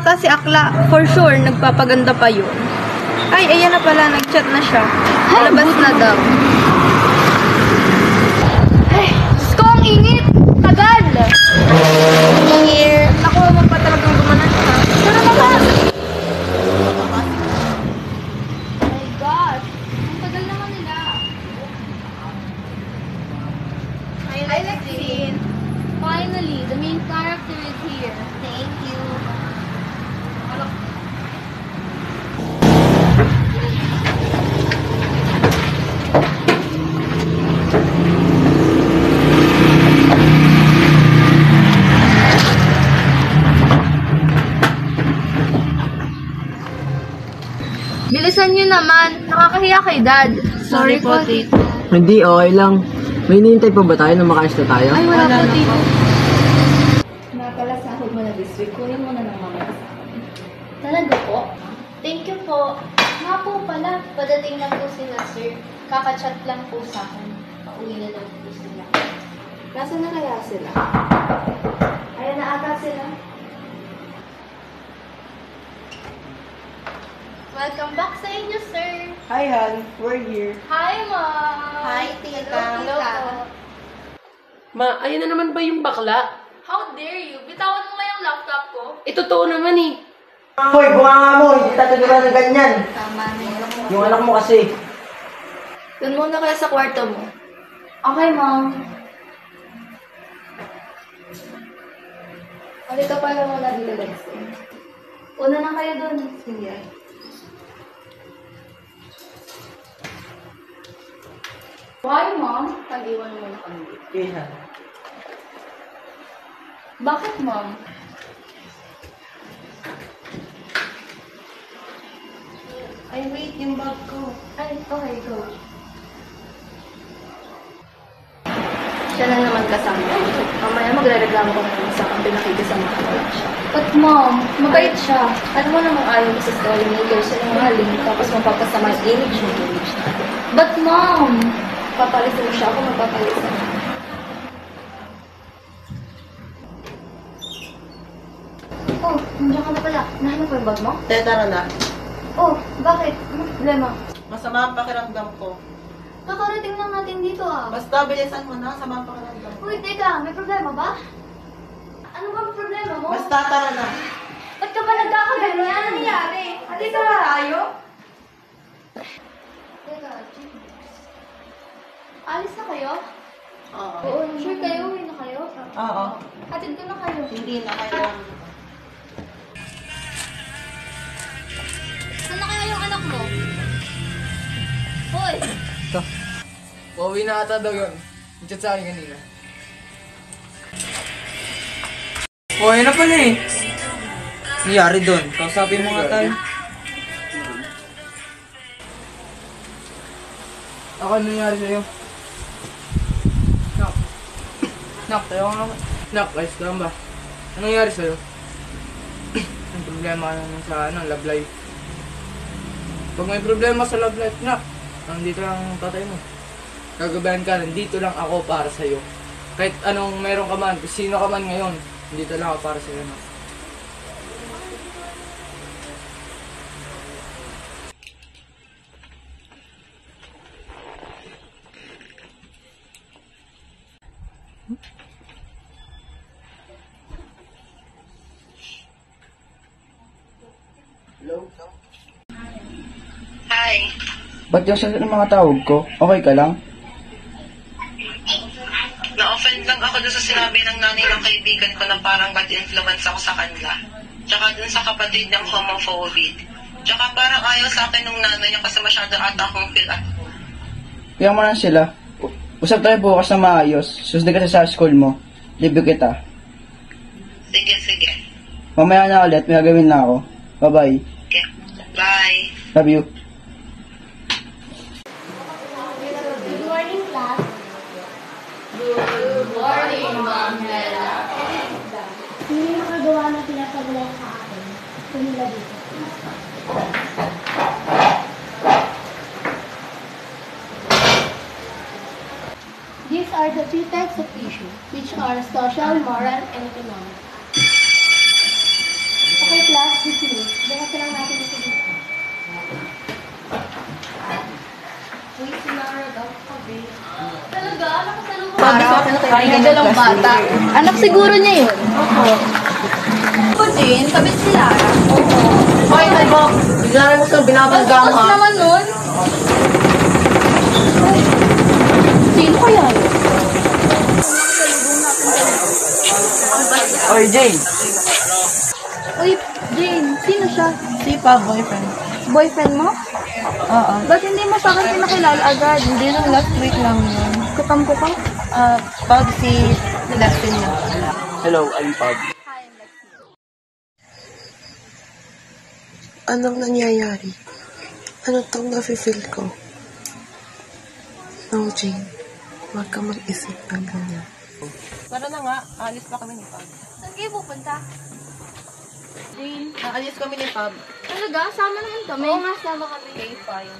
ata si Akla. For sure, nagpapaganda pa yun. Ay, ayan na pala. Nag-chat na siya. Labas na daw. Ay, Diyos ko, ang init! Tagal! Here. Ako, pa talagang gumanan ka. Sana naman! Oh my God! Ang tagal naman nila. Hi, Lexine. Finally, the main character is here. Thank you. Bilisan nyo naman. Nakakahiya kay Dad. Sorry po, Tito. Hindi, okay lang. May hinihintay pa ba tayo na makaalis na tayo? Ay, wala po, Tito. Napala sahod mo na this week, kunin mo na ng mama sa akin. Talaga po? Thank you po. Nga po pala, padating na po sila, sir. Kakachat lang po sa akin. Pauwi na lang po sila. Nasaan na kaya sila? Ayan na ata sila. Welcome back sa inyo, sir. Hi, Han. We're here. Hi, Mom. Hi, Tita. Hello po. Ma, ayun na naman ba yung bakla? How dare you? Bitawan mo nga yung laptop ko. Totoo naman eh. Hoy, bunga mo. Hindi tataguran ng ganyan. Tama na yun. Yung anak mo kasi. Doon muna kaya sa kwarto mo. Okay, Mom. Halika pala muna dito, Lexie. Una na kayo dun. Sige. Why, Mom? Pag-iwan mo na kami dito. Okay, Han. Bakit, Mom? Ay, wait, yung bag ko. Ay, okay, go. Siya na naman kasama. Mamaya magre-reklamo ko naman sa akin, pinakikisama ko lang siya. But, Mom, mabait siya. Ano mo namang ayaw mo sa story maker, siya yung maling, tapos mapapasama yung image natin. But, Mom! Papalisin mo siya, ako magpapalisin. Oh, nandiyan ka na pala. Nahanap mo yung bag mo? Tara na. Oh, bakit? Ano problema? Masama ang pakiramdam ko. Kakarating lang natin dito ah. Basta bilisan mo na, sama ang pakiramdam ko. Uy, teka, may problema ba? Ano ba ang problema mo? Basta tara na. Ba't ka ba nagkakaganyan? Ano nangyari? Halika na tayo. Teka, alis na kayo? Oo. Oo, sure kayo? Uwi na kayo? Oo. Hatid ko na kayo. Hindi na kayo. Saan na kaya yung anak mo? Hoy! Pauwi na ata daw yun. Chat sa akin kanina. Okay na pala eh. Nangyari doon. Kausapin mo nga tayo. Ako, ano nangyari sa'yo? Nak, tayo ka nga. Nak, ayos ka lang ba? Anong nangyari sa'yo? Ang problema naman sa love life. Pag may problema sa love life, nak, nandito lang ang tatay mo. Gagabayan ka, nandito lang ako para sa'yo. Kahit anong meron ka man, kung sino ka man ngayon, nandito lang ako para sa'yo, nak. Hello? Hi. Ba't yung sagot ng mga tawag ko? Okay ka lang? Na-offend lang ako doon sa sinabi ng nanay ng kaibigan ko na parang bad influence ako sa kanila. Tsaka dun sa kapatid ng homophobic. Tsaka parang ayaw sa akin ng nanay niya kasi masyado ata akong feel at home. Kaya mo lang sila. Usap tayo bukas na maayos. Susday ka sa school mo. Libre kita. Sige, sige. Mamaya na ulit, may gagawin na ako. Bye-bye. Okay. Bye. Love you. Good morning, class. Good morning, Ma'am Mela. Hindi makagawa na pinapagawa sa akin. Tumila dito. These are the three types of issue, which are social, moral, and economic. Okay, class. Bukas lang natin ito dito. Uy, si Lara daw kabe. Talaga? Nakasalubong Sabi sa akin na kaibigan dalang bata. Anak siguro niya yun. ko din, kabit si Lara. Hoy, Bo. Bigla mo kang binabanggang Tapos ha. naman nun. Sino kaya yun? Oy, Jane. Uy, Jane, sino siya? Si pa, boyfriend. Boyfriend mo? Oo. Ba't hindi mo sa akin pinakilala agad? Hindi nung last week lang yun. Kutam ko ka? Pag si Lestin niya. Hello, I'm Pab. Anong nangyayari? Ano tong nafe-feel ko? No, Jane. Huwag ka mag-isip ng ganyan. Tara na nga, alis pa kami ni Pab. Saan kayo pupunta? Jane, Aalis kami ni Pab. Talaga? Sama naman kami. oo nga, sama kami. Okay, fine.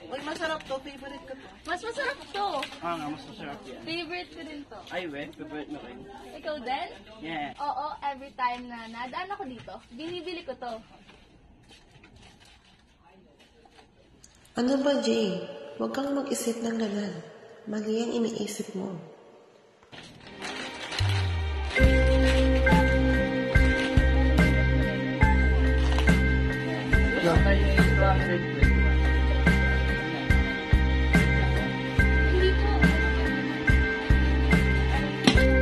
Uy, masarap to. Favorite ko to. Mas masarap to. Nga, mas masarap yan. Favorite ko din to. Ay, favorite mo rin. Ikaw din? Yeah. Oo, every time na nadaan ako dito, binibili ko to. Ano ba, Jane? Huwag kang mag-isip ng ganun. Mali ang iniisip mo.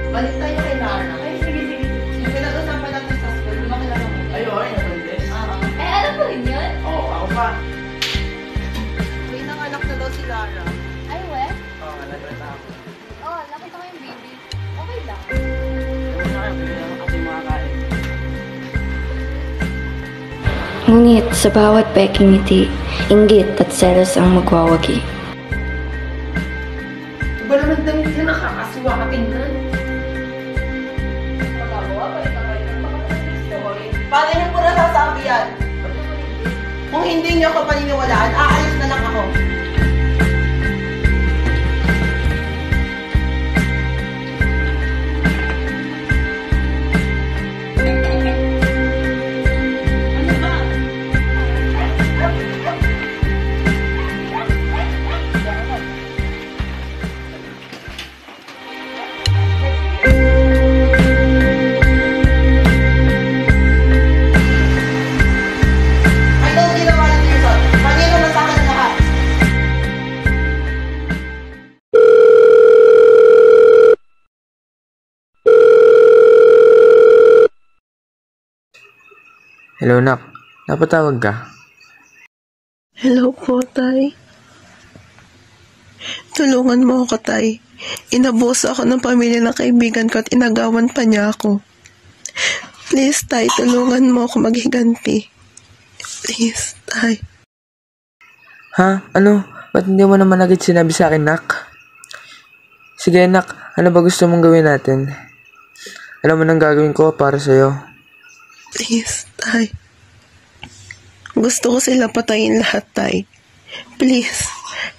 Balik tayo kay Lara. Ay, sige. Yung pinag-usapan natin sa school, di ba kilala mo? Ay, okay, nabandes. Eh, alam ko rin yun. Oo, ako pa. May nanganak na daw si Lara. Ay, we? Oo, nalagrata ako. Oh, nakita ko yung baby. Okay lang. Ano sa akin, pwede naman kasi makakain. Ngunit sa bawat peking ngiti, inggit at selos ang magwawagi. Ba naman damit na nakakasiwa ka tingnan? Paano niyo po nasasabi yan? Kung hindi niyo ako paniniwalaan, aalis na lang ako. I don't need a valid reason. Kanino na sa akin lahat. Hello, Nak. Napatawag ka? Hello po, Tay. Tulungan mo ako, Tay. Inabuso ako ng pamilya ng kaibigan ko at inagawan pa niya ako. Please, Tay, tulungan mo ako maghiganti. Please, Tay. Ha? Ano? Ba't hindi mo naman agad sinabi sa akin, Nak? Sige, Nak. Ano ba gusto mong gawin natin? Alam mo nang gagawin ko para sa'yo. Please, Tay. Gusto ko sila patayin lahat, Tay. Please,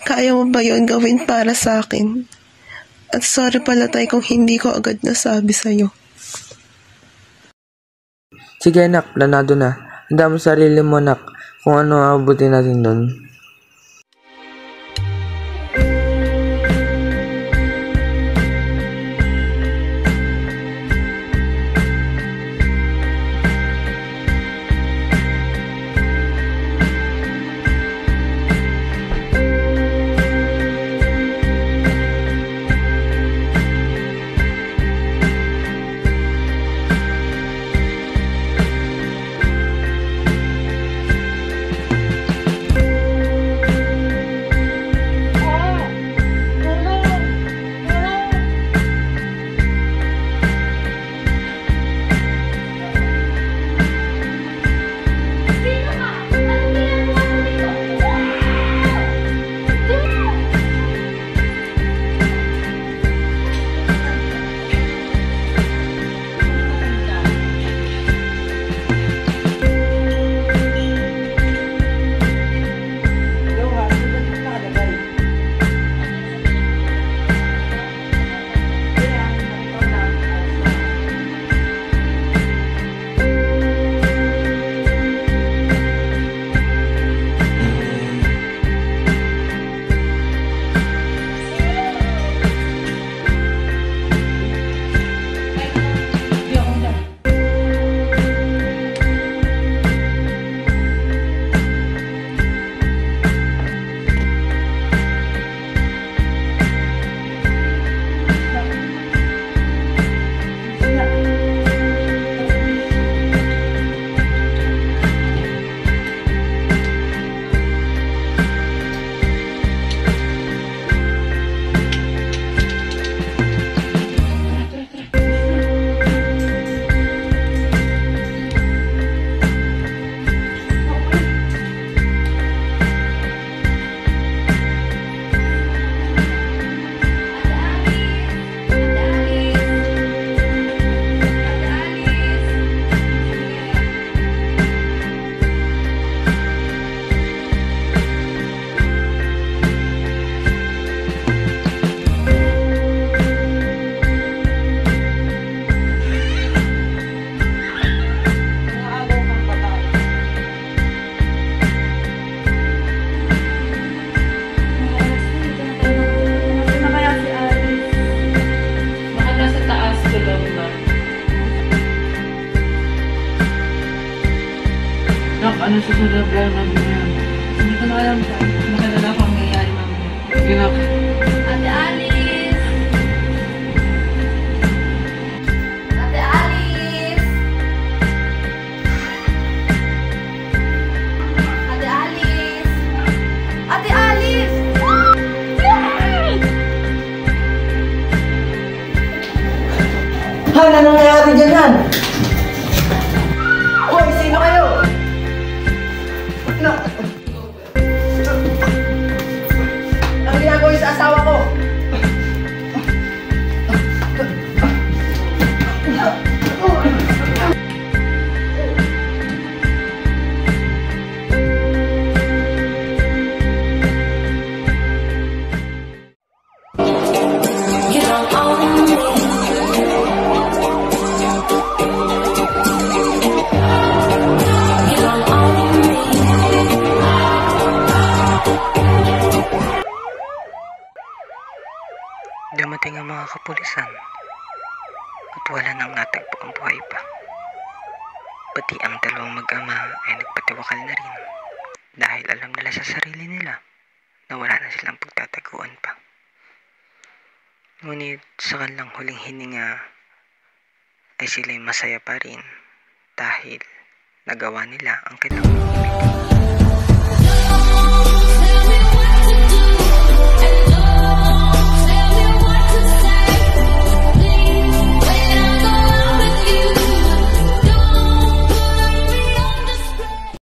kaya mo ba yun gawin para sa akin? At sorry pala, Tay, kung hindi ko agad nasabi sa'yo. Sige, Nak. Planado na. Handa mo sarili mo, Nak. Kung ano abutin natin doon. ano susunod na plano namin ngayon? Hindi ko na alam pa. Nakadala kang nangyayari mamaya. Sige na. Ate Alice! Ate Alice! Ate Alice! Ate Alice! Han, anong nangyayari dyan, Han? Hoy, sino kayo? Ano? Ano ginagawa niyo sa asawa ko? Dumating ang mga kapulisan at wala nang natagpo ang buhay pa. Pati ang dalawang mag-ama ay nagpatiwakal na rin dahil alam nila sa sarili nila na wala na silang pagtataguan pa. Ngunit sa kanilang huling hininga ay sila'y masaya pa rin dahil nagawa nila ang kailangan.